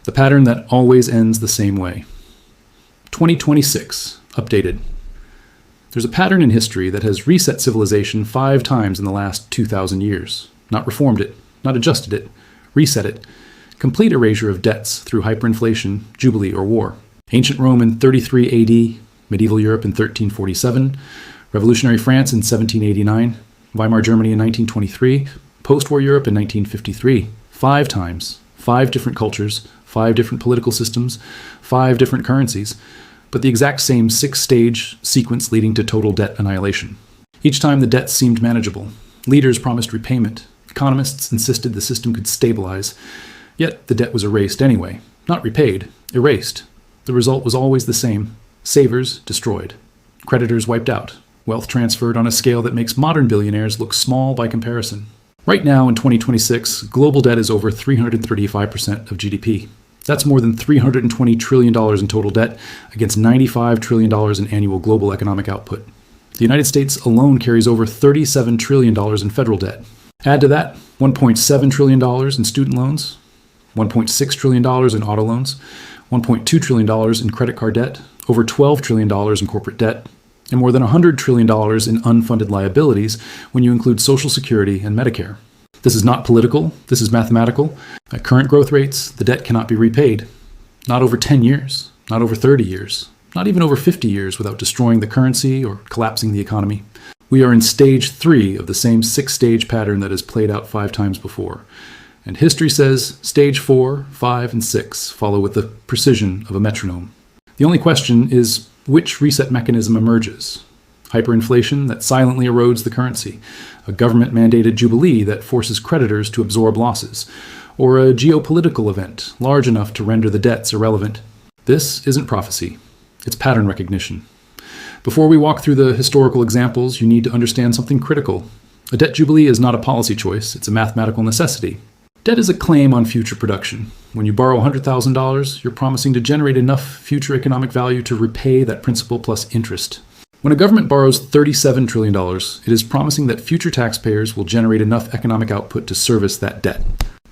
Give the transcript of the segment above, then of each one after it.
The pattern that always ends the same way. 2026, updated. There's a pattern in history that has reset civilization 5 times in the last 2,000 years. Not reformed it, not adjusted it, reset it. Complete erasure of debts through hyperinflation, jubilee, or war. Ancient Rome in 33 AD, medieval Europe in 1347, revolutionary France in 1789, Weimar Germany in 1923, post-war Europe in 1953. 5 times, 5 different cultures, 5 different political systems, 5 different currencies, but the exact same 6-stage sequence leading to total debt annihilation. Each time the debt seemed manageable. Leaders promised repayment. Economists insisted the system could stabilize. Yet the debt was erased anyway. Not repaid, erased. The result was always the same. Savers destroyed. Creditors wiped out. Wealth transferred on a scale that makes modern billionaires look small by comparison. Right now, in 2026, global debt is over 335% of GDP. That's more than $320 trillion in total debt against $95 trillion in annual global economic output. The United States alone carries over $37 trillion in federal debt. Add to that $1.7 trillion in student loans, $1.6 trillion in auto loans, $1.2 trillion in credit card debt, over $12 trillion in corporate debt, and more than $100 trillion in unfunded liabilities when you include Social Security and Medicare. This is not political, this is mathematical. At current growth rates, the debt cannot be repaid. Not over 10 years, not over 30 years, not even over 50 years without destroying the currency or collapsing the economy. We are in stage 3 of the same 6-stage pattern that has played out 5 times before. And history says stage 4, 5, and 6 follow with the precision of a metronome. The only question is which reset mechanism emerges? Hyperinflation that silently erodes the currency, a government-mandated jubilee that forces creditors to absorb losses, or a geopolitical event large enough to render the debts irrelevant. This isn't prophecy. It's pattern recognition. Before we walk through the historical examples, you need to understand something critical. A debt jubilee is not a policy choice, it's a mathematical necessity. Debt is a claim on future production. When you borrow $100,000, you're promising to generate enough future economic value to repay that principal plus interest. When a government borrows $37 trillion, it is promising that future taxpayers will generate enough economic output to service that debt.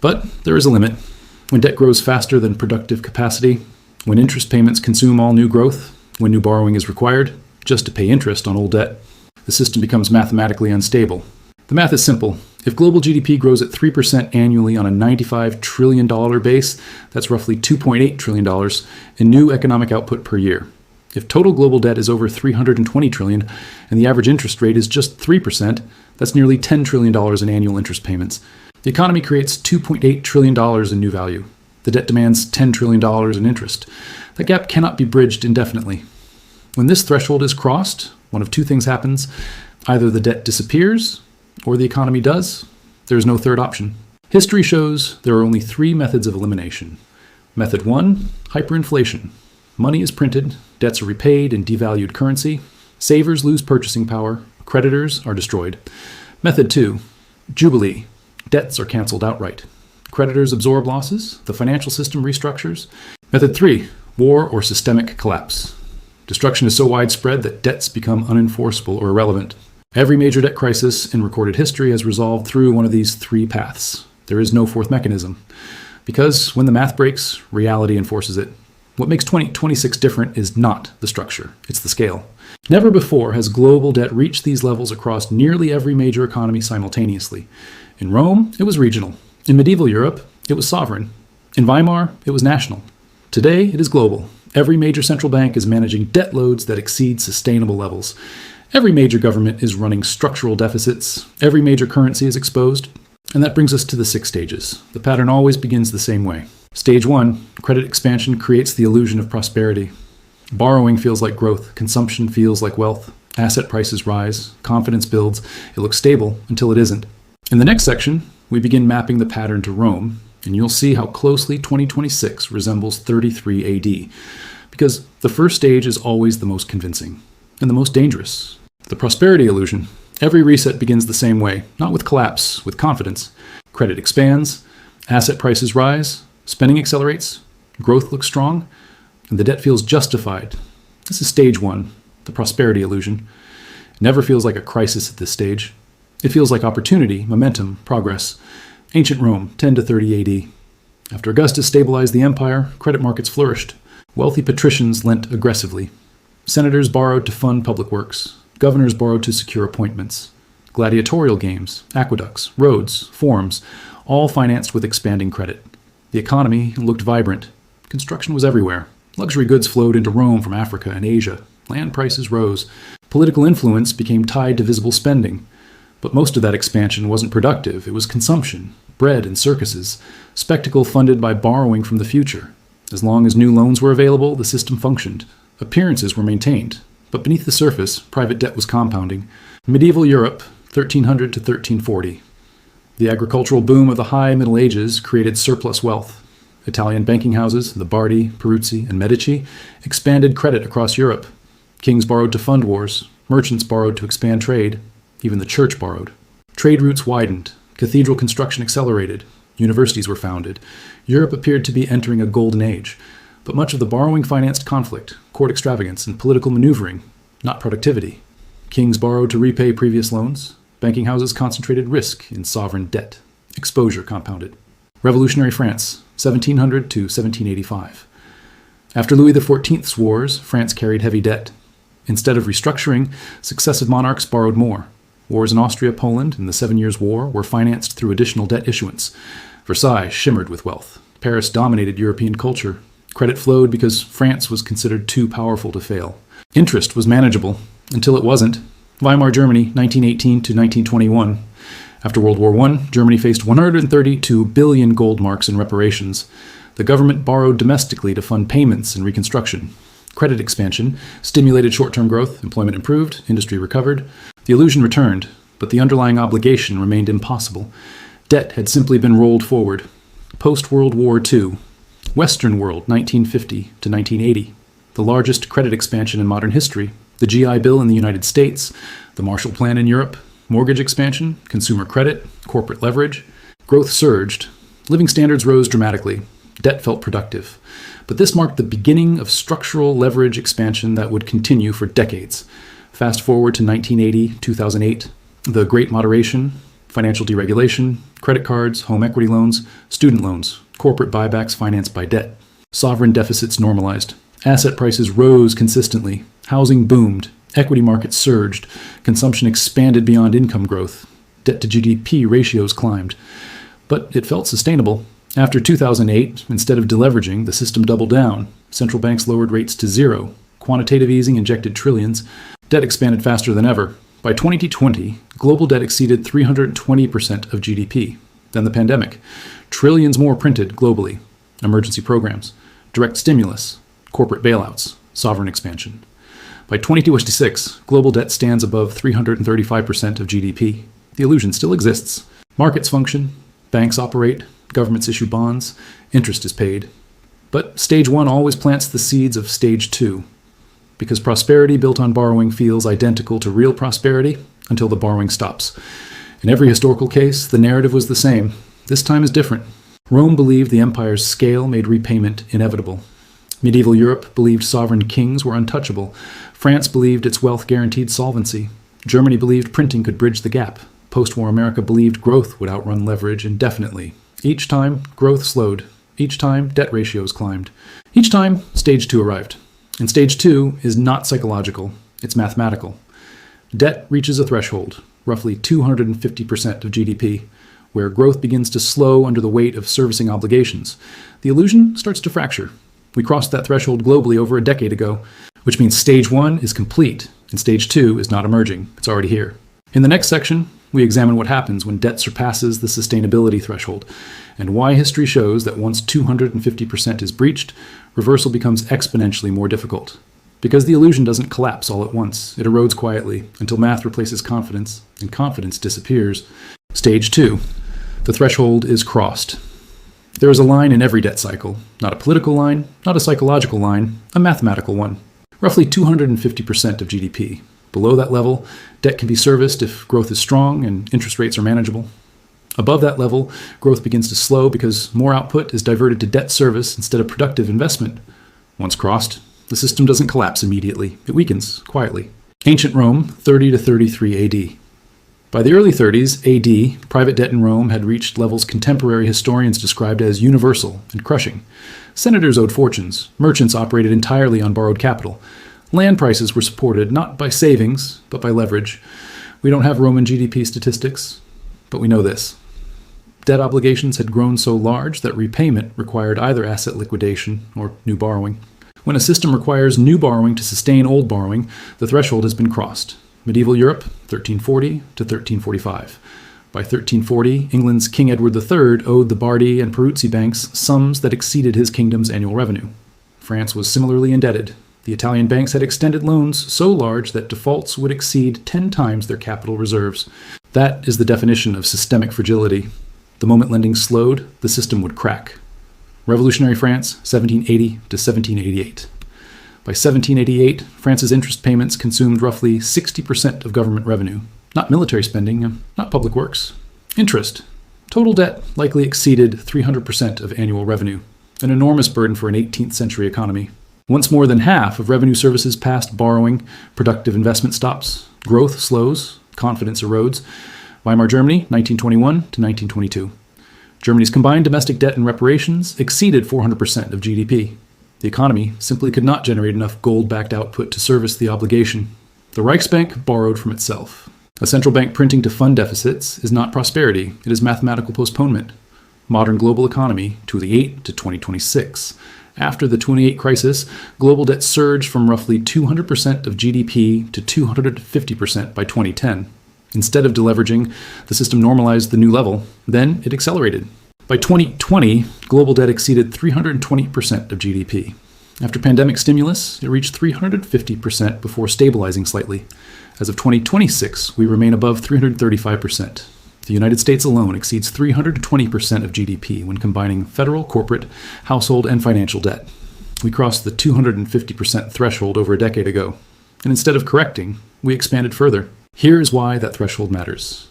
But there is a limit. When debt grows faster than productive capacity, when interest payments consume all new growth, when new borrowing is required just to pay interest on old debt, the system becomes mathematically unstable. The math is simple. If global GDP grows at 3% annually on a $95 trillion base, that's roughly $2.8 trillion in new economic output per year. If total global debt is over $320 trillion and the average interest rate is just 3%, that's nearly $10 trillion in annual interest payments. The economy creates $2.8 trillion in new value. The debt demands $10 trillion in interest. That gap cannot be bridged indefinitely. When this threshold is crossed, one of 2 things happens. Either the debt disappears, or the economy does. There is no third option. History shows there are only 3 methods of elimination. Method 1, hyperinflation. Money is printed, debts are repaid in devalued currency, savers lose purchasing power, creditors are destroyed. Method 2, jubilee. Debts are canceled outright. Creditors absorb losses, the financial system restructures. Method 3, war or systemic collapse. Destruction is so widespread that debts become unenforceable or irrelevant. Every major debt crisis in recorded history has resolved through one of these 3 paths. There is no fourth mechanism. Because when the math breaks, reality enforces it. What makes 2026 different is not the structure, it's the scale. Never before has global debt reached these levels across nearly every major economy simultaneously. In Rome, it was regional. In medieval Europe, it was sovereign. In Weimar, it was national. Today, it is global. Every major central bank is managing debt loads that exceed sustainable levels. Every major government is running structural deficits. Every major currency is exposed. And that brings us to the 6 stages. The pattern always begins the same way. Stage 1, credit expansion creates the illusion of prosperity. Borrowing feels like growth. Consumption feels like wealth. Asset prices rise. Confidence builds. It looks stable until it isn't. In the next section, we begin mapping the pattern to Rome, and you'll see how closely 2026 resembles 33 AD. Because the first stage is always the most convincing and the most dangerous. The prosperity illusion. Every reset begins the same way, not with collapse, with confidence. Credit expands, asset prices rise, spending accelerates, growth looks strong, and the debt feels justified. This is stage 1, the prosperity illusion. It never feels like a crisis at this stage. It feels like opportunity, momentum, progress. Ancient Rome, 10 to 30 AD. After Augustus stabilized the empire, credit markets flourished. Wealthy patricians lent aggressively. Senators borrowed to fund public works. Governors borrowed to secure appointments. Gladiatorial games, aqueducts, roads, forums, all financed with expanding credit. The economy looked vibrant. Construction was everywhere. Luxury goods flowed into Rome from Africa and Asia. Land prices rose. Political influence became tied to visible spending. But most of that expansion wasn't productive. It was consumption, bread and circuses, spectacle funded by borrowing from the future. As long as new loans were available, the system functioned. Appearances were maintained. But beneath the surface, private debt was compounding. Medieval Europe, 1300 to 1340. The agricultural boom of the High Middle Ages created surplus wealth. Italian banking houses, the Bardi, Peruzzi, and Medici, expanded credit across Europe. Kings borrowed to fund wars. Merchants borrowed to expand trade. Even the church borrowed. Trade routes widened. Cathedral construction accelerated. Universities were founded. Europe appeared to be entering a golden age. But much of the borrowing financed conflict, court extravagance, and political maneuvering, not productivity. Kings borrowed to repay previous loans. Banking houses concentrated risk in sovereign debt. Exposure compounded. Revolutionary France, 1700 to 1785. After Louis XIV's wars, France carried heavy debt. Instead of restructuring, successive monarchs borrowed more. Wars in Austria, Poland, and the 7 Years' War were financed through additional debt issuance. Versailles shimmered with wealth. Paris dominated European culture. Credit flowed because France was considered too powerful to fail. Interest was manageable, until it wasn't. Weimar Germany, 1918 to 1921. After World War I, Germany faced 132 billion gold marks in reparations. The government borrowed domestically to fund payments and reconstruction. Credit expansion stimulated short-term growth, employment improved, industry recovered. The illusion returned, but the underlying obligation remained impossible. Debt had simply been rolled forward. Post-World War II. Western world, 1950 to 1980. The largest credit expansion in modern history. The GI Bill in the United States, the Marshall Plan in Europe, mortgage expansion, consumer credit, corporate leverage. Growth surged. Living standards rose dramatically. Debt felt productive. But this marked the beginning of structural leverage expansion that would continue for decades. Fast forward to 1980, 2008, the Great Moderation, financial deregulation, credit cards, home equity loans, student loans, corporate buybacks financed by debt. Sovereign deficits normalized. Asset prices rose consistently. Housing boomed. Equity markets surged. Consumption expanded beyond income growth. Debt to GDP ratios climbed. But it felt sustainable. After 2008, instead of deleveraging, the system doubled down. Central banks lowered rates to zero. Quantitative easing injected trillions. Debt expanded faster than ever. By 2020, global debt exceeded 320% of GDP. Then the pandemic. Trillions more printed globally. Emergency programs. Direct stimulus. Corporate bailouts. Sovereign expansion. By 2026, global debt stands above 335% of GDP. The illusion still exists. Markets function. Banks operate. Governments issue bonds. Interest is paid. But stage one always plants the seeds of stage two. Because prosperity built on borrowing feels identical to real prosperity until the borrowing stops. In every historical case, the narrative was the same. This time is different. Rome believed the empire's scale made repayment inevitable. Medieval Europe believed sovereign kings were untouchable. France believed its wealth guaranteed solvency. Germany believed printing could bridge the gap. Post-war America believed growth would outrun leverage indefinitely. Each time, growth slowed. Each time, debt ratios climbed. Each time, stage two arrived. And stage two is not psychological, it's mathematical. Debt reaches a threshold, roughly 250% of GDP, where growth begins to slow under the weight of servicing obligations. The illusion starts to fracture. We crossed that threshold globally over a decade ago, which means stage one is complete, and stage two is not emerging. It's already here. In the next section, we examine what happens when debt surpasses the sustainability threshold, and why history shows that once 250% is breached, reversal becomes exponentially more difficult. Because the illusion doesn't collapse all at once, it erodes quietly until math replaces confidence, and confidence disappears. Stage two. The threshold is crossed. There is a line in every debt cycle, not a political line, not a psychological line, a mathematical one. Roughly 250% of GDP. Below that level, debt can be serviced if growth is strong and interest rates are manageable. Above that level, growth begins to slow because more output is diverted to debt service instead of productive investment. Once crossed, the system doesn't collapse immediately. It weakens quietly. Ancient Rome, 30 to 33 AD. By the early 30s AD, private debt in Rome had reached levels contemporary historians described as universal and crushing. Senators owed fortunes. Merchants operated entirely on borrowed capital. Land prices were supported not by savings, but by leverage. We don't have Roman GDP statistics, but we know this. Debt obligations had grown so large that repayment required either asset liquidation or new borrowing. When a system requires new borrowing to sustain old borrowing, the threshold has been crossed. Medieval Europe, 1340 to 1345. By 1340, England's King Edward III owed the Bardi and Peruzzi banks sums that exceeded his kingdom's annual revenue. France was similarly indebted. The Italian banks had extended loans so large that defaults would exceed 10 times their capital reserves. That is the definition of systemic fragility. The moment lending slowed, the system would crack. Revolutionary France, 1780 to 1788. By 1788, France's interest payments consumed roughly 60% of government revenue. Not military spending, not public works. Interest. Total debt likely exceeded 300% of annual revenue, an enormous burden for an 18th century economy. Once more than half of revenue services past borrowing, productive investment stops, growth slows, confidence erodes. Weimar Germany, 1921 to 1922. Germany's combined domestic debt and reparations exceeded 400% of GDP. The economy simply could not generate enough gold-backed output to service the obligation. The Reichsbank borrowed from itself. A central bank printing to fund deficits is not prosperity, it is mathematical postponement. Modern global economy, 2008 to 2026. After the 28 crisis, global debt surged from roughly 200% of GDP to 250% by 2010. Instead of deleveraging, the system normalized the new level. Then it accelerated. By 2020, global debt exceeded 320% of GDP. After pandemic stimulus, it reached 350% before stabilizing slightly. As of 2026, we remain above 335%. The United States alone exceeds 320% of GDP when combining federal, corporate, household, and financial debt. We crossed the 250% threshold over a decade ago. And instead of correcting, we expanded further. Here is why that threshold matters.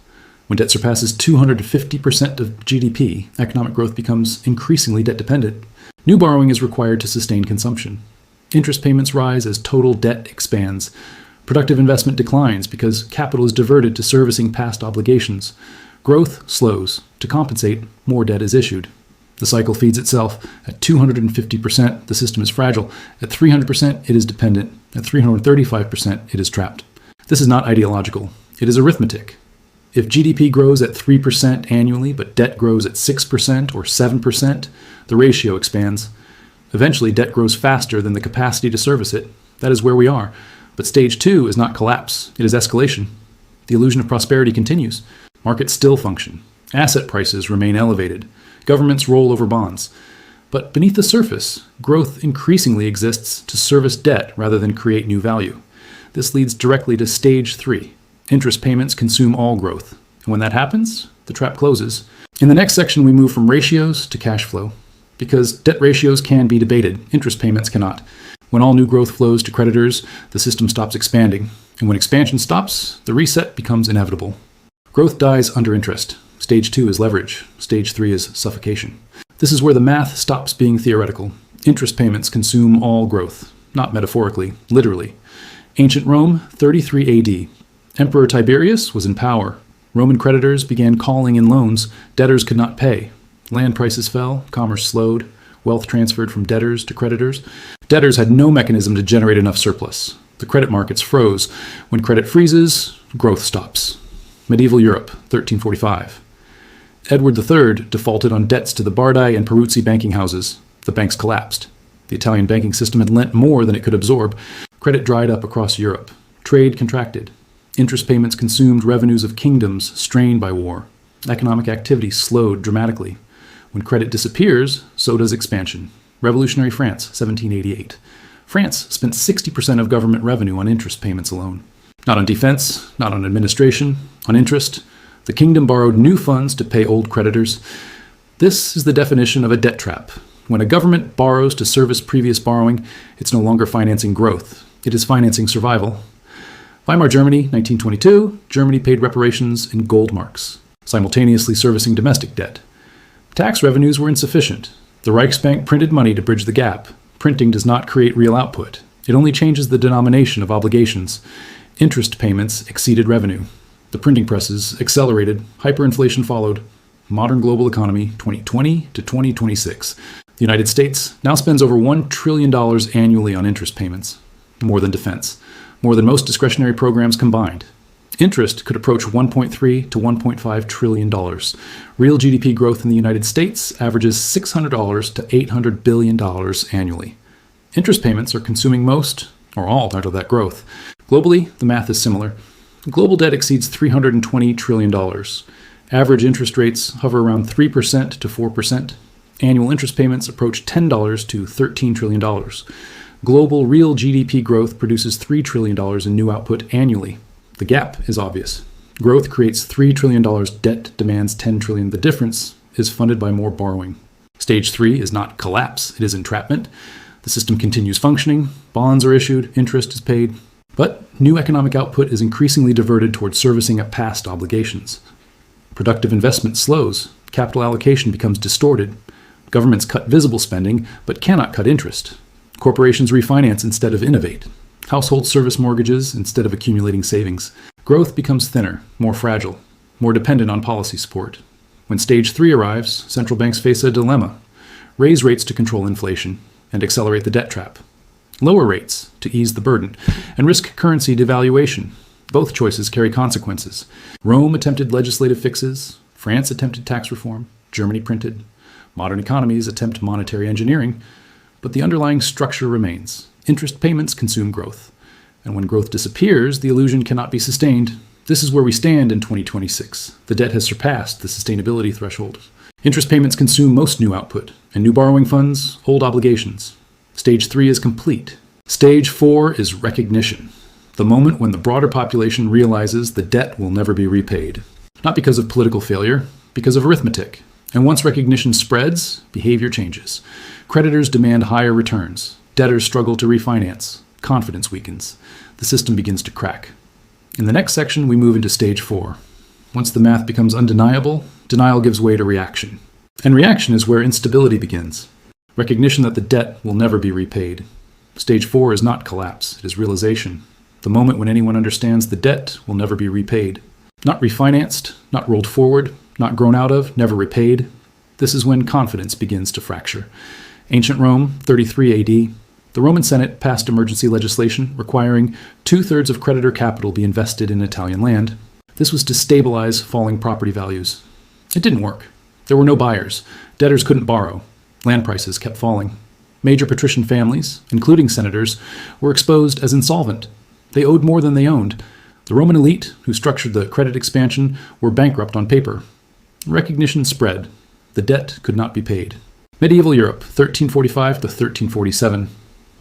When debt surpasses 250% of GDP, economic growth becomes increasingly debt-dependent. New borrowing is required to sustain consumption. Interest payments rise as total debt expands. Productive investment declines because capital is diverted to servicing past obligations. Growth slows. To compensate, more debt is issued. The cycle feeds itself. At 250%, the system is fragile. At 300%, it is dependent. At 335%, it is trapped. This is not ideological. It is arithmetic. If GDP grows at 3% annually, but debt grows at 6% or 7%, the ratio expands. Eventually, debt grows faster than the capacity to service it. That is where we are. But stage 2 is not collapse. It is escalation. The illusion of prosperity continues. Markets still function. Asset prices remain elevated. Governments roll over bonds. But beneath the surface, growth increasingly exists to service debt rather than create new value. This leads directly to stage 3. Interest payments consume all growth. And when that happens, the trap closes. In the next section, we move from ratios to cash flow. Because debt ratios can be debated, interest payments cannot. When all new growth flows to creditors, the system stops expanding. And when expansion stops, the reset becomes inevitable. Growth dies under interest. Stage 2 is leverage. Stage 3 is suffocation. This is where the math stops being theoretical. Interest payments consume all growth. Not metaphorically, literally. Ancient Rome, 33 AD. Emperor Tiberius was in power. Roman creditors began calling in loans. Debtors could not pay. Land prices fell. Commerce slowed. Wealth transferred from debtors to creditors. Debtors had no mechanism to generate enough surplus. The credit markets froze. When credit freezes, growth stops. Medieval Europe, 1345. Edward III defaulted on debts to the Bardi and Peruzzi banking houses. The banks collapsed. The Italian banking system had lent more than it could absorb. Credit dried up across Europe. Trade contracted. Interest payments consumed revenues of kingdoms strained by war. Economic activity slowed dramatically. When credit disappears, so does expansion. Revolutionary France, 1788. France spent 60% of government revenue on interest payments alone. Not on defense, not on administration, on interest. The kingdom borrowed new funds to pay old creditors. This is the definition of a debt trap. When a government borrows to service previous borrowing, it's no longer financing growth. It is financing survival. Weimar Germany, 1922, Germany paid reparations in gold marks, simultaneously servicing domestic debt. Tax revenues were insufficient. The Reichsbank printed money to bridge the gap. Printing does not create real output. It only changes the denomination of obligations. Interest payments exceeded revenue. The printing presses accelerated, hyperinflation followed. Modern global economy 2020 to 2026. The United States now spends over $1 trillion annually on interest payments, more than defense, more than most discretionary programs combined. Interest could approach $1.3 to $1.5 trillion. Real GDP growth in the United States averages $600 to $800 billion annually. Interest payments are consuming most, or all, of that growth. Globally, the math is similar. Global debt exceeds $320 trillion. Average interest rates hover around 3% to 4%. Annual interest payments approach $10 to $13 trillion. Global real GDP growth produces $3 trillion in new output annually. The gap is obvious. Growth creates $3 trillion, debt demands $10 trillion. The difference is funded by more borrowing. Stage 3 is not collapse, it is entrapment. The system continues functioning, bonds are issued, interest is paid. But new economic output is increasingly diverted towards servicing of past obligations. Productive investment slows, capital allocation becomes distorted. Governments cut visible spending, but cannot cut interest. Corporations refinance instead of innovate. Households service mortgages instead of accumulating savings. Growth becomes thinner, more fragile, more dependent on policy support. When stage 3 arrives, central banks face a dilemma. Raise rates to control inflation and accelerate the debt trap. Lower rates to ease the burden, and risk currency devaluation. Both choices carry consequences. Rome attempted legislative fixes, France attempted tax reform, Germany printed. Modern economies attempt monetary engineering, but the underlying structure remains. Interest payments consume growth, and when growth disappears, the illusion cannot be sustained. This is where we stand in 2026. The debt has surpassed the sustainability threshold. Interest payments consume most new output, and new borrowing funds, old obligations. Stage 3 is complete. Stage 4 is recognition. The moment when the broader population realizes the debt will never be repaid. Not because of political failure, because of arithmetic. And once recognition spreads, behavior changes. Creditors demand higher returns. Debtors struggle to refinance. Confidence weakens. The system begins to crack. In the next section, we move into stage 4. Once the math becomes undeniable, denial gives way to reaction. And reaction is where instability begins. Recognition that the debt will never be repaid. Stage 4 is not collapse, it is realization. The moment when anyone understands the debt will never be repaid. Not refinanced, not rolled forward, not grown out of, never repaid. This is when confidence begins to fracture. Ancient Rome, 33 AD. The Roman Senate passed emergency legislation requiring 2/3 of creditor capital be invested in Italian land. This was to stabilize falling property values. It didn't work. There were no buyers. Debtors couldn't borrow. Land prices kept falling. Major patrician families, including senators, were exposed as insolvent. They owed more than they owned. The Roman elite, who structured the credit expansion, were bankrupt on paper. Recognition spread. The debt could not be paid. Medieval Europe, 1345 to 1347.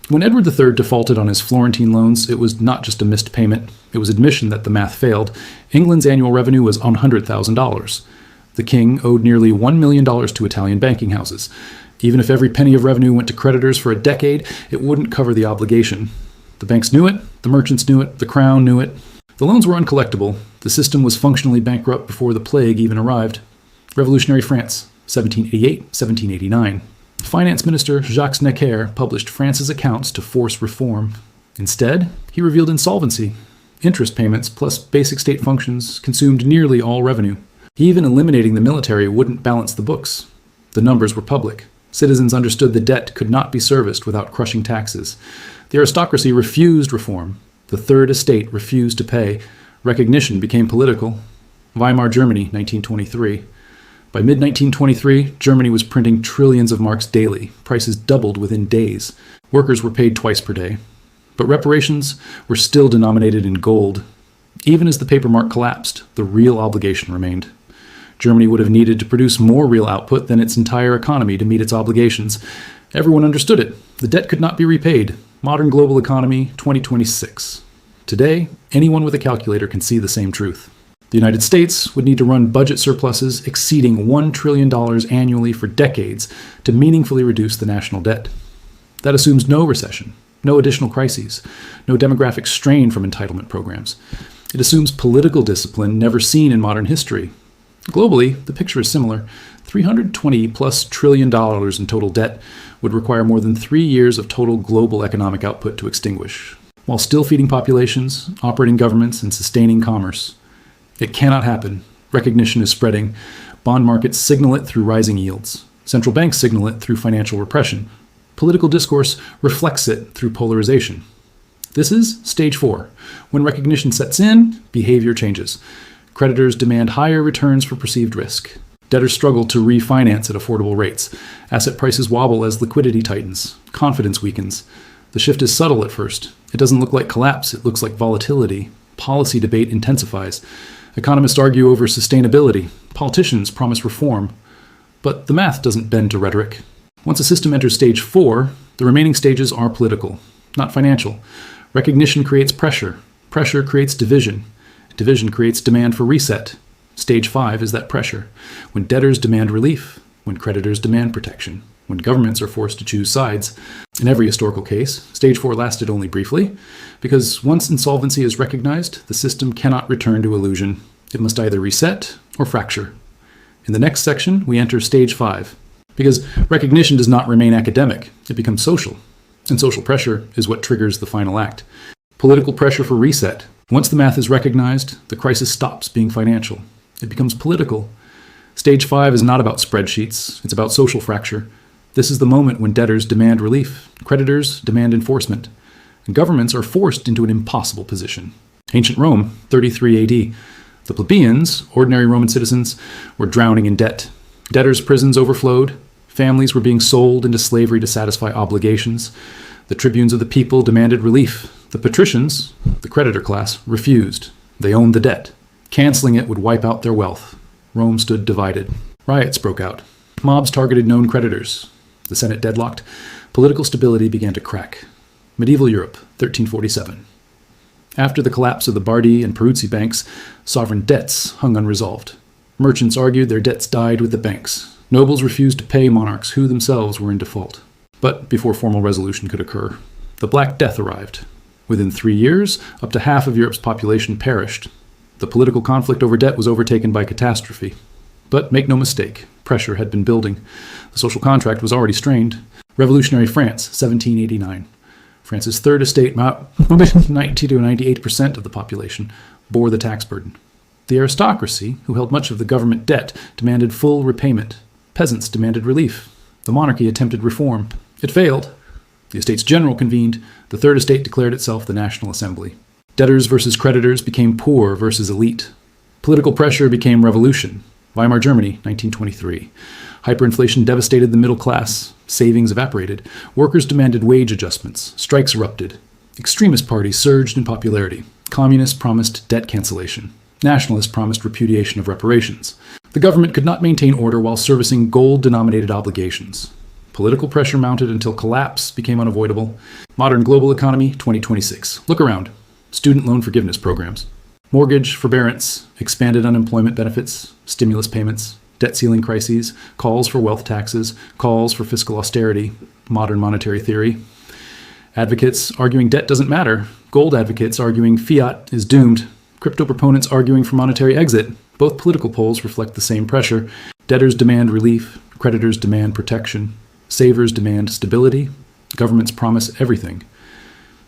When Edward III defaulted on his Florentine loans, it was not just a missed payment. It was admission that the math failed. England's annual revenue was $100,000. The king owed nearly $1 million to Italian banking houses. Even if every penny of revenue went to creditors for a decade, it wouldn't cover the obligation. The banks knew it, the merchants knew it, the crown knew it. The loans were uncollectible. The system was functionally bankrupt before the plague even arrived. Revolutionary France, 1788, 1789. Finance Minister Jacques Necker published France's accounts to force reform. Instead, he revealed insolvency. Interest payments plus basic state functions consumed nearly all revenue. Even eliminating the military wouldn't balance the books. The numbers were public. Citizens understood the debt could not be serviced without crushing taxes. The aristocracy refused reform. The Third Estate refused to pay. Recognition became political. Weimar Germany, 1923. By mid-1923, Germany was printing trillions of marks daily. Prices doubled within days. Workers were paid twice per day. But reparations were still denominated in gold. Even as the paper mark collapsed, the real obligation remained. Germany would have needed to produce more real output than its entire economy to meet its obligations. Everyone understood it. The debt could not be repaid. Modern global economy, 2026. Today, anyone with a calculator can see the same truth. The United States would need to run budget surpluses exceeding $1 trillion annually for decades to meaningfully reduce the national debt. That assumes no recession, no additional crises, no demographic strain from entitlement programs. It assumes political discipline never seen in modern history. Globally, the picture is similar. $320+ trillion in total debt would require more than 3 years of total global economic output to extinguish, while still feeding populations, operating governments, and sustaining commerce. It cannot happen. Recognition is spreading. Bond markets signal it through rising yields. Central banks signal it through financial repression. Political discourse reflects it through polarization. This is stage 4. When recognition sets in, behavior changes. Creditors demand higher returns for perceived risk. Debtors struggle to refinance at affordable rates. Asset prices wobble as liquidity tightens. Confidence weakens. The shift is subtle at first. It doesn't look like collapse, it looks like volatility. Policy debate intensifies. Economists argue over sustainability. Politicians promise reform. But the math doesn't bend to rhetoric. Once a system enters stage 4, the remaining stages are political, not financial. Recognition creates pressure. Pressure creates division. Division creates demand for reset. Stage 5 is that pressure. When debtors demand relief, when creditors demand protection, when governments are forced to choose sides. In every historical case, stage 4 lasted only briefly, because once insolvency is recognized, the system cannot return to illusion. It must either reset or fracture. In the next section, we enter stage 5, because recognition does not remain academic, it becomes social. And social pressure is what triggers the final act. Political pressure for reset. Once the math is recognized, the crisis stops being financial. It becomes political. Stage 5 is not about spreadsheets, it's about social fracture. This is the moment when debtors demand relief, creditors demand enforcement, and governments are forced into an impossible position. Ancient Rome, 33 AD. The plebeians, ordinary Roman citizens, were drowning in debt. Debtors' prisons overflowed. Families were being sold into slavery to satisfy obligations. The tribunes of the people demanded relief. The patricians, the creditor class, refused. They owned the debt. Canceling it would wipe out their wealth. Rome stood divided. Riots broke out. Mobs targeted known creditors. The Senate deadlocked. Political stability began to crack. Medieval Europe, 1347. After the collapse of the Bardi and Peruzzi banks, sovereign debts hung unresolved. Merchants argued their debts died with the banks. Nobles refused to pay monarchs who themselves were in default. But before formal resolution could occur, the Black Death arrived. Within 3 years, up to half of Europe's population perished. The political conflict over debt was overtaken by catastrophe. But make no mistake, pressure had been building. The social contract was already strained. Revolutionary France, 1789. France's Third Estate, 90 to 98% of the population, bore the tax burden. The aristocracy, who held much of the government debt, demanded full repayment. Peasants demanded relief. The monarchy attempted reform. It failed. The Estates General convened. The Third Estate declared itself the National Assembly. Debtors versus creditors became poor versus elite. Political pressure became revolution. Weimar Germany, 1923. Hyperinflation devastated the middle class. Savings evaporated. Workers demanded wage adjustments. Strikes erupted. Extremist parties surged in popularity. Communists promised debt cancellation. Nationalists promised repudiation of reparations. The government could not maintain order while servicing gold-denominated obligations. Political pressure mounted until collapse became unavoidable. Modern global economy, 2026. Look around. Student loan forgiveness programs. Mortgage forbearance, expanded unemployment benefits, stimulus payments, debt ceiling crises, calls for wealth taxes, calls for fiscal austerity, modern monetary theory. Advocates arguing debt doesn't matter. Gold advocates arguing fiat is doomed. Crypto proponents arguing for monetary exit. Both political poles reflect the same pressure. Debtors demand relief. Creditors demand protection. Savers demand stability. Governments promise everything.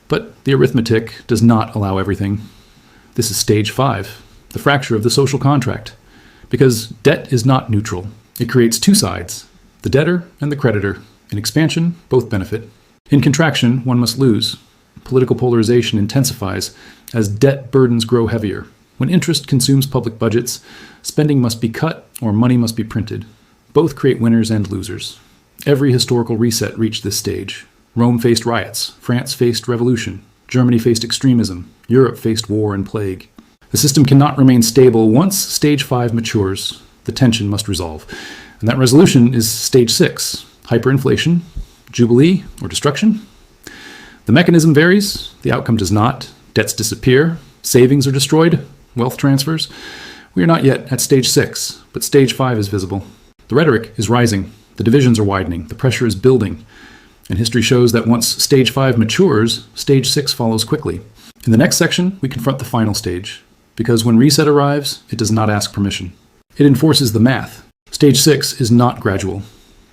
But the arithmetic does not allow everything. This is stage 5, the fracture of the social contract. Because debt is not neutral. It creates two sides, the debtor and the creditor. In expansion, both benefit. In contraction, one must lose. Political polarization intensifies as debt burdens grow heavier. When interest consumes public budgets, spending must be cut or money must be printed. Both create winners and losers. Every historical reset reached this stage. Rome faced riots, France faced revolution, Germany faced extremism, Europe faced war and plague. The system cannot remain stable. Once stage 5 matures, the tension must resolve. And that resolution is stage 6, hyperinflation, jubilee, or destruction. The mechanism varies, the outcome does not. Debts disappear, savings are destroyed, wealth transfers. We are not yet at stage 6, but stage 5 is visible. The rhetoric is rising, the divisions are widening, the pressure is building. And history shows that once stage 5 matures, stage 6 follows quickly. In the next section, we confront the final stage. Because when reset arrives, it does not ask permission. It enforces the math. Stage 6 is not gradual.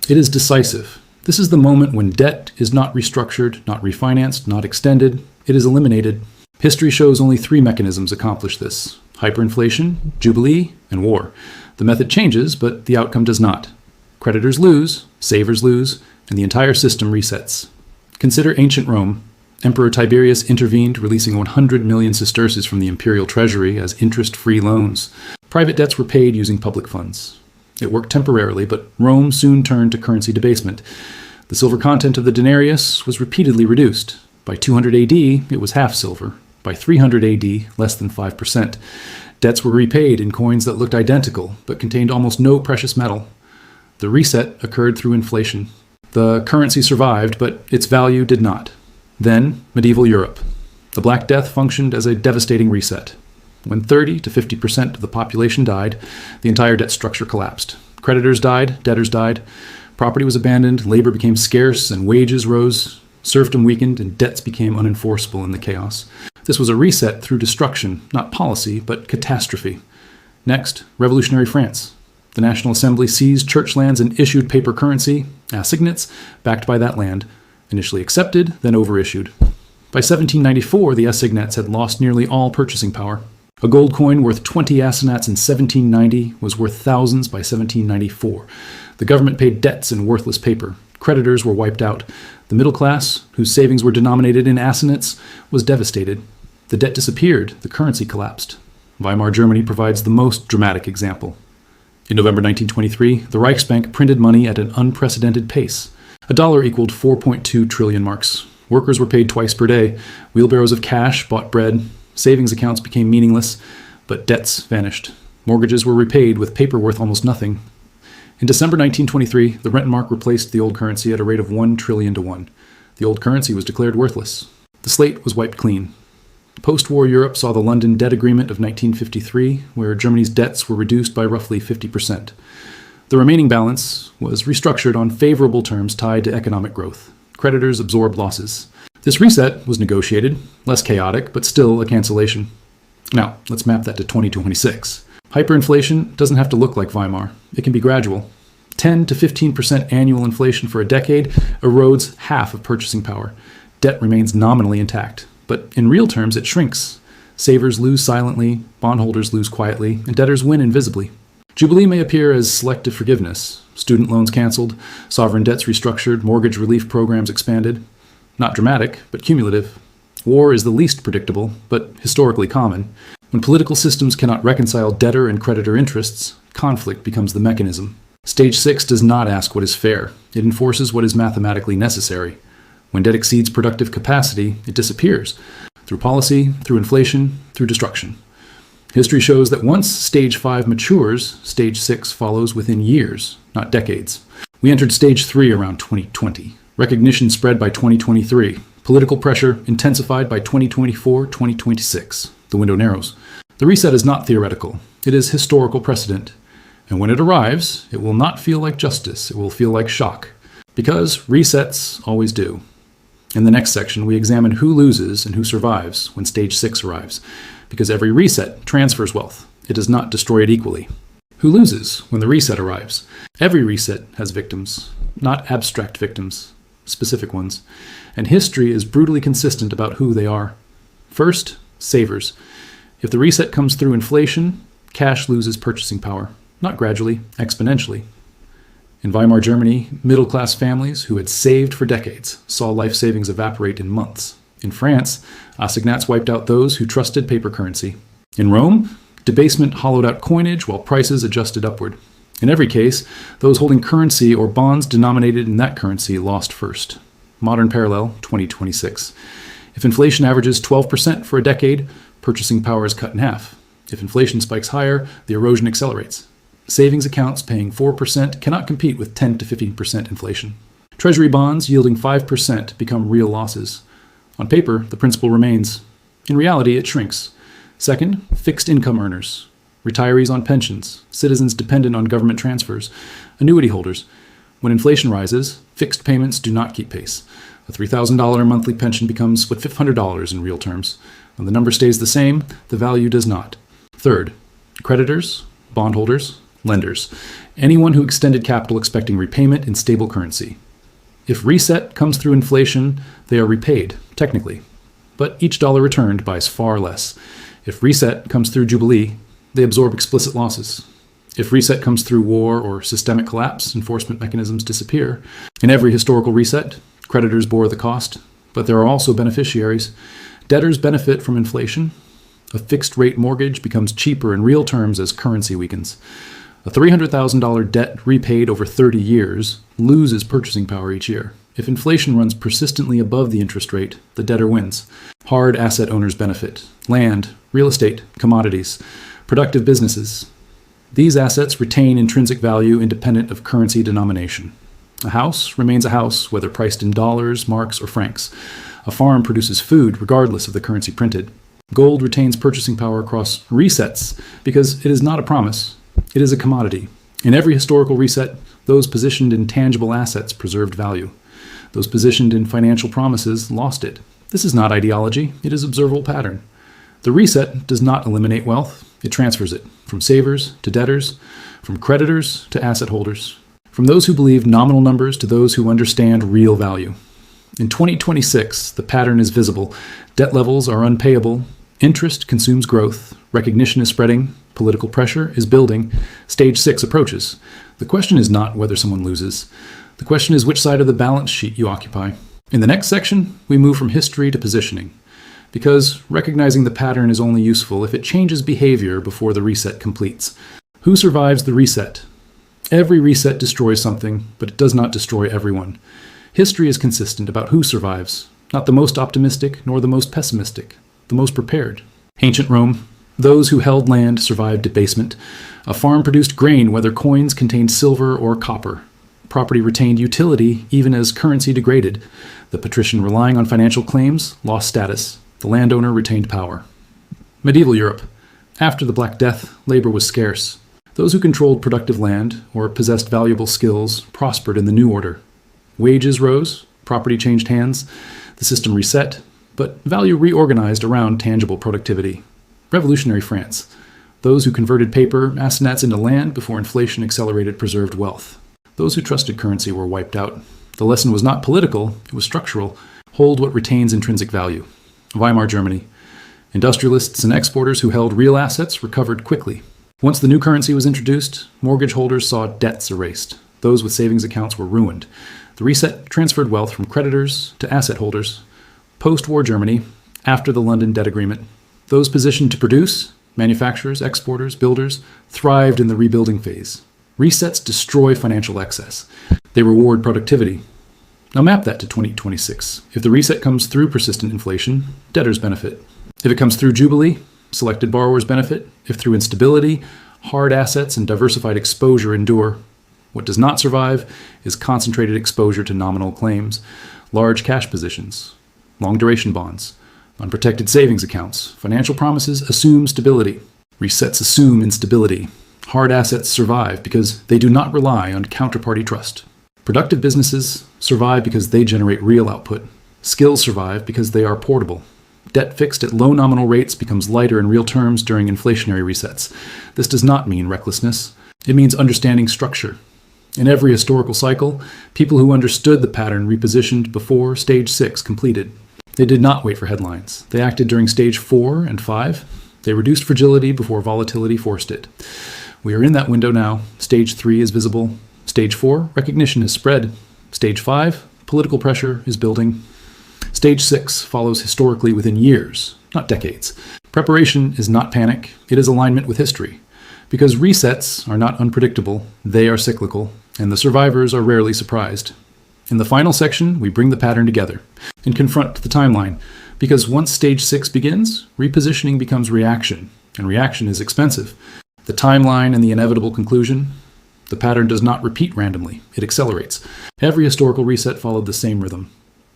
It is decisive. This is the moment when debt is not restructured, not refinanced, not extended. It is eliminated. History shows only 3 mechanisms accomplish this. Hyperinflation, jubilee, and war. The method changes, but the outcome does not. Creditors lose, savers lose, and the entire system resets. Consider ancient Rome. Emperor Tiberius intervened, releasing 100 million sesterces from the imperial treasury as interest-free loans. Private debts were paid using public funds. It worked temporarily, but Rome soon turned to currency debasement. The silver content of the denarius was repeatedly reduced. By 200 AD, it was half silver. By 300 AD, less than 5%. Debts were repaid in coins that looked identical, but contained almost no precious metal. The reset occurred through inflation. The currency survived, but its value did not. Then, medieval Europe. The Black Death functioned as a devastating reset. When 30 to 50% of the population died, the entire debt structure collapsed. Creditors died, debtors died, property was abandoned, labor became scarce, and wages rose. Serfdom weakened, and debts became unenforceable in the chaos. This was a reset through destruction, not policy, but catastrophe. Next, revolutionary France. The National Assembly seized church lands and issued paper currency, assignats, backed by that land, initially accepted, then overissued. By 1794, the assignats had lost nearly all purchasing power. A gold coin worth 20 assignats in 1790 was worth thousands by 1794. The government paid debts in worthless paper. Creditors were wiped out. The middle class, whose savings were denominated in assignats, was devastated. The debt disappeared. The currency collapsed. Weimar Germany provides the most dramatic example. In November 1923, the Reichsbank printed money at an unprecedented pace. A dollar equaled 4.2 trillion marks. Workers were paid twice per day. Wheelbarrows of cash bought bread. Savings accounts became meaningless, but debts vanished. Mortgages were repaid with paper worth almost nothing. In December 1923, the Rentenmark replaced the old currency at a rate of 1 trillion to 1. The old currency was declared worthless. The slate was wiped clean. Post-war Europe saw the London Debt Agreement of 1953, where Germany's debts were reduced by roughly 50%. The remaining balance was restructured on favorable terms tied to economic growth. Creditors absorbed losses. This reset was negotiated, less chaotic, but still a cancellation. Now, let's map that to 2026. Hyperinflation doesn't have to look like Weimar. It can be gradual. 10 to 15% annual inflation for a decade erodes half of purchasing power. Debt remains nominally intact, but in real terms it shrinks. Savers lose silently, bondholders lose quietly, and debtors win invisibly. Jubilee may appear as selective forgiveness. Student loans canceled, sovereign debts restructured, mortgage relief programs expanded. Not dramatic, but cumulative. War is the least predictable, but historically common. When political systems cannot reconcile debtor and creditor interests, conflict becomes the mechanism. Stage 6 does not ask what is fair. It enforces what is mathematically necessary. When debt exceeds productive capacity, it disappears. Through policy, through inflation, through destruction. History shows that once Stage 5 matures, Stage 6 follows within years, not decades. We entered Stage 3 around 2020. Recognition spread by 2023. Political pressure intensified by 2024-2026. The window narrows. The reset is not theoretical. It is historical precedent. And when it arrives, it will not feel like justice. It will feel like shock. Because resets always do. In the next section, we examine who loses and who survives when Stage 6 arrives. Because every reset transfers wealth. It does not destroy it equally. Who loses when the reset arrives? Every reset has victims. Not abstract victims. Specific ones. And history is brutally consistent about who they are. First, savers. If the reset comes through inflation, cash loses purchasing power. Not gradually, exponentially. In Weimar Germany, middle-class families who had saved for decades saw life savings evaporate in months. In France, assignats wiped out those who trusted paper currency. In Rome, debasement hollowed out coinage while prices adjusted upward. In every case, those holding currency or bonds denominated in that currency lost first. Modern parallel, 2026. If inflation averages 12% for a decade, purchasing power is cut in half. If inflation spikes higher, the erosion accelerates. Savings accounts paying 4% cannot compete with 10 to 15% inflation. Treasury bonds yielding 5% become real losses. On paper, the principal remains. In reality, it shrinks. Second, fixed income earners. Retirees on pensions, citizens dependent on government transfers, annuity holders. When inflation rises, fixed payments do not keep pace. A $3,000 monthly pension becomes $500 in real terms. When the number stays the same, the value does not. Third, creditors, bondholders, lenders. Anyone who extended capital expecting repayment in stable currency. If reset comes through inflation, they are repaid, technically. but each dollar returned buys far less. If reset comes through Jubilee, they absorb explicit losses. If reset comes through war or systemic collapse, enforcement mechanisms disappear. In every historical reset, creditors bore the cost, but there are also beneficiaries. Debtors benefit from inflation. A fixed-rate mortgage becomes cheaper in real terms as currency weakens. A $300,000 debt repaid over 30 years loses purchasing power each year. If inflation runs persistently above the interest rate, the debtor wins. Hard asset owners benefit. Land, real estate, commodities, productive businesses. These assets retain intrinsic value independent of currency denomination. A house remains a house, whether priced in dollars, marks, or francs. A farm produces food regardless of the currency printed. Gold retains purchasing power across resets because it is not a promise, it is a commodity. In every historical reset, those positioned in tangible assets preserved value. Those positioned in financial promises lost it. This is not ideology, it is observable pattern. The reset does not eliminate wealth, it transfers it, from savers to debtors, from creditors to asset holders, from those who believe nominal numbers to those who understand real value. In 2026, the pattern is visible. Debt levels are unpayable. Interest consumes growth. Recognition is spreading. Political pressure is building. Stage 6 approaches. The question is not whether someone loses. The question is which side of the balance sheet you occupy. In the next section, we move from history to positioning, because recognizing the pattern is only useful if it changes behavior before the reset completes. Who survives the reset? Every reset destroys something, but it does not destroy everyone. History is consistent about who survives, not the most optimistic nor the most pessimistic, the most prepared. Ancient Rome, those who held land survived debasement. A farm produced grain whether coins contained silver or copper. Property retained utility even as currency degraded. The patrician relying on financial claims lost status. The landowner retained power. Medieval Europe. After the Black Death, labor was scarce. Those who controlled productive land or possessed valuable skills prospered in the new order. Wages rose, property changed hands, the system reset, but value reorganized around tangible productivity. Revolutionary France. Those who converted paper assignats into land before inflation accelerated preserved wealth. Those who trusted currency were wiped out. The lesson was not political, it was structural. Hold what retains intrinsic value. Weimar Germany. Industrialists and exporters who held real assets recovered quickly. Once the new currency was introduced, mortgage holders saw debts erased. Those with savings accounts were ruined. The reset transferred wealth from creditors to asset holders. Post-war Germany, after the London Debt Agreement, those positioned to produce, manufacturers, exporters, builders, thrived in the rebuilding phase. Resets destroy financial excess. They reward productivity. Now map that to 2026. If the reset comes through persistent inflation, debtors benefit. If it comes through Jubilee, selected borrowers benefit. If through instability, hard assets and diversified exposure endure. What does not survive is concentrated exposure to nominal claims, large cash positions, long-duration bonds, unprotected savings accounts. Financial promises assume stability. Resets assume instability. Hard assets survive because they do not rely on counterparty trust. Productive businesses survive because they generate real output. Skills survive because they are portable. Debt fixed at low nominal rates becomes lighter in real terms during inflationary resets. This does not mean recklessness. It means understanding structure. In every historical cycle, people who understood the pattern repositioned before Stage 6 completed. They did not wait for headlines. They acted during Stage 4 and 5. They reduced fragility before volatility forced it. We are in that window now. Stage 3 is visible. Stage 4, recognition is spread. Stage 5, political pressure is building. Stage 6 follows historically within years, not decades. Preparation is not panic, it is alignment with history. Because resets are not unpredictable, they are cyclical, and the survivors are rarely surprised. In the final section, we bring the pattern together and confront the timeline, because once Stage 6 begins, repositioning becomes reaction, and reaction is expensive. The timeline and the inevitable conclusion. The pattern does not repeat randomly, it accelerates. Every historical reset followed the same rhythm.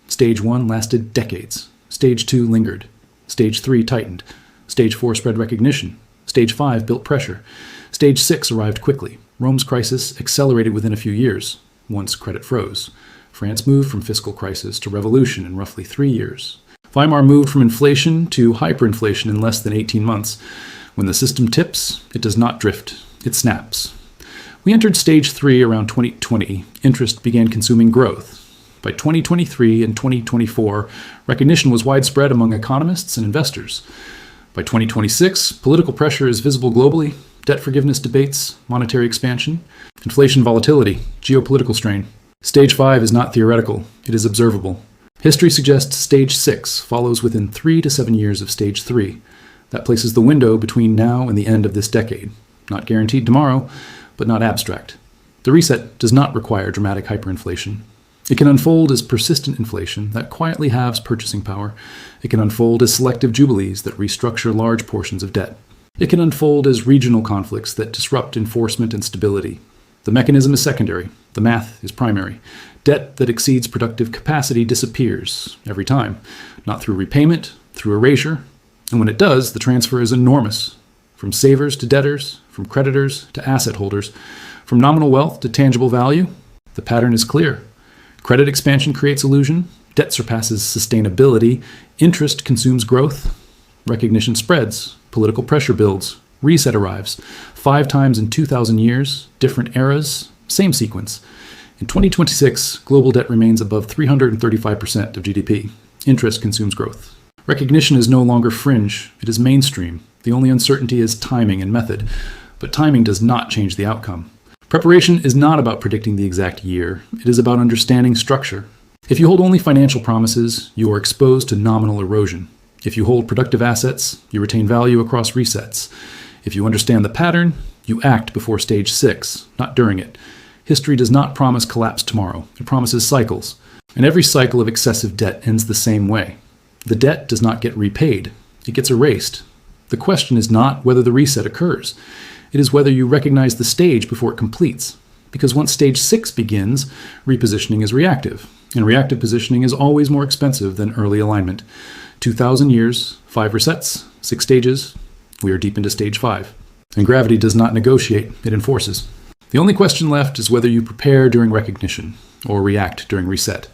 Stage 1 lasted decades. Stage 2 lingered. Stage 3 tightened. Stage 4 spread recognition. Stage 5 built pressure. Stage 6 arrived quickly. Rome's crisis accelerated within a few years, once credit froze. France moved from fiscal crisis to revolution in roughly 3 years. Weimar moved from inflation to hyperinflation in less than 18 months. When the system tips, it does not drift, it snaps. We entered Stage 3 around 2020. Interest began consuming growth. By 2023 and 2024, recognition was widespread among economists and investors. By 2026, political pressure is visible globally, debt forgiveness debates, monetary expansion, inflation volatility, geopolitical strain. Stage 5 is not theoretical, it is observable. History suggests Stage 6 follows within 3 to 7 years of Stage 3. That places the window between now and the end of this decade. Not guaranteed tomorrow, but not abstract. The reset does not require dramatic hyperinflation. It can unfold as persistent inflation that quietly halves purchasing power. It can unfold as selective jubilees that restructure large portions of debt. It can unfold as regional conflicts that disrupt enforcement and stability. The mechanism is secondary. The math is primary. Debt that exceeds productive capacity disappears every time, not through repayment, through erasure. And when it does, the transfer is enormous. From savers to debtors, from creditors to asset holders, from nominal wealth to tangible value, the pattern is clear. Credit expansion creates illusion. Debt surpasses sustainability. Interest consumes growth. Recognition spreads. Political pressure builds. Reset arrives. 5 times in 2,000 years, different eras, same sequence. In 2026, global debt remains above 335% of GDP. Interest consumes growth. Recognition is no longer fringe, it is mainstream. The only uncertainty is timing and method, but timing does not change the outcome. Preparation is not about predicting the exact year, it is about understanding structure. If you hold only financial promises, you are exposed to nominal erosion. If you hold productive assets, you retain value across resets. If you understand the pattern, you act before Stage 6, not during it. History does not promise collapse tomorrow. It promises cycles. And every cycle of excessive debt ends the same way. The debt does not get repaid. It gets erased. The question is not whether the reset occurs. It is whether you recognize the stage before it completes. Because once Stage 6 begins, repositioning is reactive. And reactive positioning is always more expensive than early alignment. 2,000 years, 5 resets, 6 stages. We are deep into Stage 5. And gravity does not negotiate, it enforces. The only question left is whether you prepare during recognition or react during reset.